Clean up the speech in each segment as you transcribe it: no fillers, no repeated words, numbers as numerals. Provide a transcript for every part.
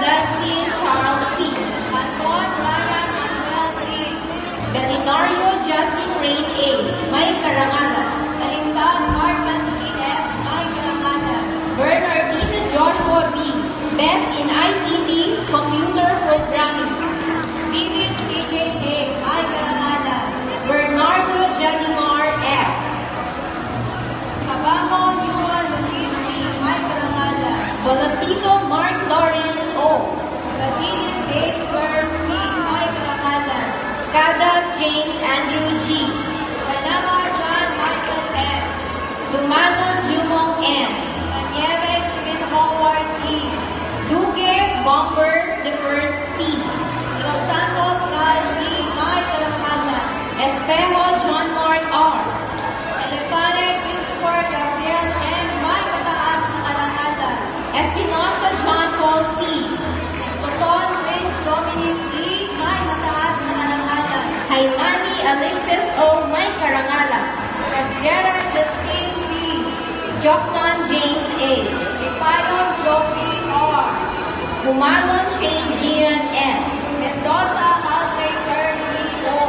Augustine Charles C. Anton Ryan Manuel Tri. Belinario Justin Rain A. May karangalan. Talintad Mark Anthony S. May karangalan. Bernardino Joshua B. Best in ICT Computer Programming. Vivian CJ A. May karangalan. Bernardo Janimar F. Kabango Newell Luis B. May karangalan. Bolosito Mark Lawrence O. Kadinin Dave Kerr B. May karangalan. Kada James Andrew G. Kanama John Michael N. Dumanon Jumong N. Nieves Stephen Howard E. Duque Bomber the First T. Los Santos Kyle B. May karangalan. Espejo John Mark R. Elefante Christopher Gabriel M. May mataas na karangalan. Espinosa John Paul C. Tuton Prince Dominic E. May mataas na karangalan. Hailani Alexis O. May karangalan. Casguera Justine B. Jokson James A. Ipayon Joey R. Humalon Shane Gian S. Mendoza Altrater E. O.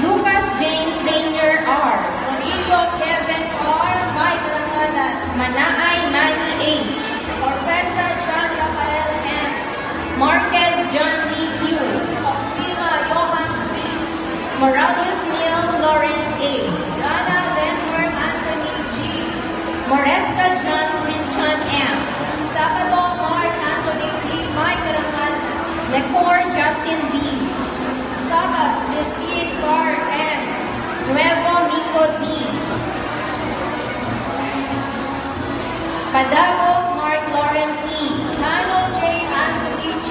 Lucas James Rainier R. Bonillo Kevin R. May karangalan. Manaay Manny H. Orpesa John Rafael N. Marquez John Lee Q. Oxima Johan Smith. Morales Neil Lawrence A. Rana Denver Anthony G. Moresca John Christian M. Sabado Mark Anthony P. May karangalan. Lecor Justin B. Sabas Justine Carr M. Nuevo Mico D. Padago Mark Lawrence E. Nano J. Anthony G.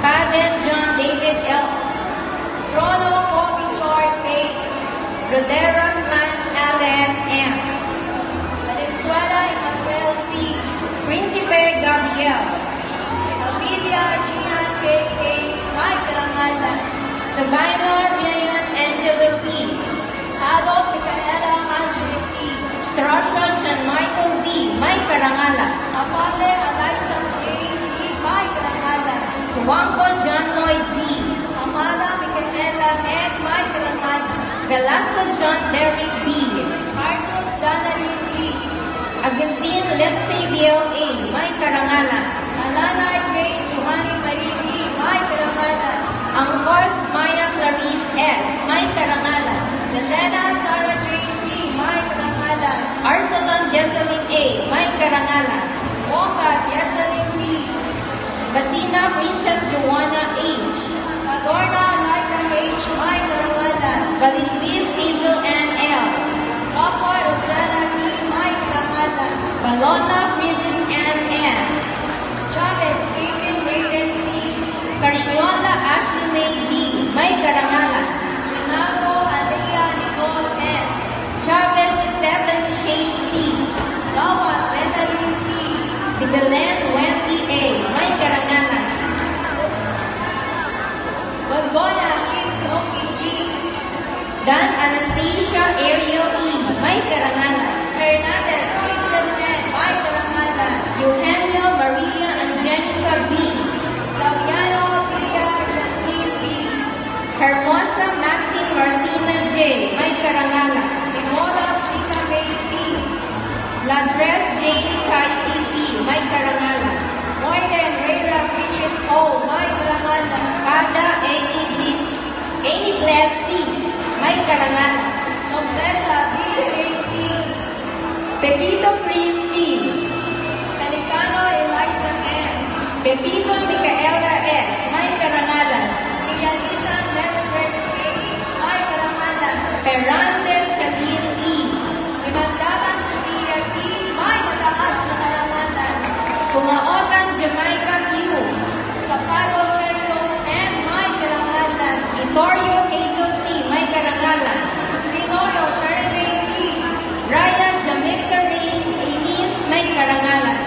Paden John David L. Trono Kobe Joy P. Roderos Lance Allen M. Valenzuela Emmanuel C. Principe Gabriel. Amelia Gian K. A. May karangalan. Sabino Ryan Angelo P. Adolf Micaela Angelic P. Trosho Sean Michael D. May karangalan. Apate Eliza J. P. May karangalan. Juanco John Lloyd B. Amala Micaela N. May karangalan. Velasco John Derrick B. Marcos Danalin E. Agustin Letsaviel A. May karangalan. Alana J. Giovanni Marie E. May karangalan. Angkos Maya Clarice S. May karangalan. Melena Sarah J. P. May karangalan. Arcelon Jesselyn A. May karangalan. Wonga Yeselin P. Basina Princess Joanna H. Adorna Laika H. May karangalan. Balisbis Hazel N. L. Papa Rosella E. May karangalan. Balona Princess M. N. Chavez Aiken Raiden C. Carignola Ashley May D. May karangalan. Ginago Alea Nicole S. Chavez Stephanie Shane C. Lawat Medalin P. Di Belen Wendy A. May karangalan. Gorgona Kim Knoki G. Dan Anastasia Ariel E. May karangalan. Hernandez Christian N. May karangalan. Eugenio Maria Angelica B. Laviano Pia Justine P. Hermosa Maxine Martina J. May karangalan. Imolas Mika May P. Ladres Jane Kaisi P. May karangalan. Moiden Reyra Bridget O. May karangalan. Kada Amy Bless C. May karangalan. Noblesa Billy J. P. Pepito Chris C. Pelicano Eliza M. Pepito Micaela S. May karangalan. Ializa Leathergrace K. May karangalan. Ferrantes Shalin E. Imandaban Sophia P. May mataas na karangalan. Kumaotan Jamaica Q. Papado Cherry Rose M. May karangalan. Itorio Hazel C. May karangalan. Tenorio Cherry Ray P. Raya Jamaica Rain Inis. May karangalan.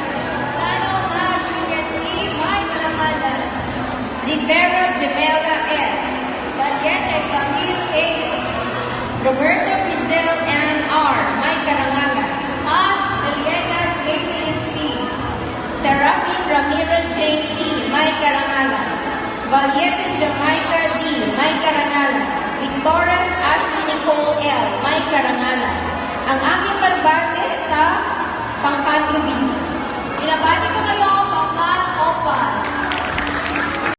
Tano Ma Juliet C. May karangalan. Rivera Jamela S. Valiente Camille A. Roberto Rizal N. R. May karangalan. At Villegas Evelyn P. Serafin Ramiro James C. May karangalan. Valiente Jamaica D. May karangalan. Victorious Ashley Nicole L. May karangalan. Ang aking pagbate sa pangkatubig. Binabati ko kayo, mga opal.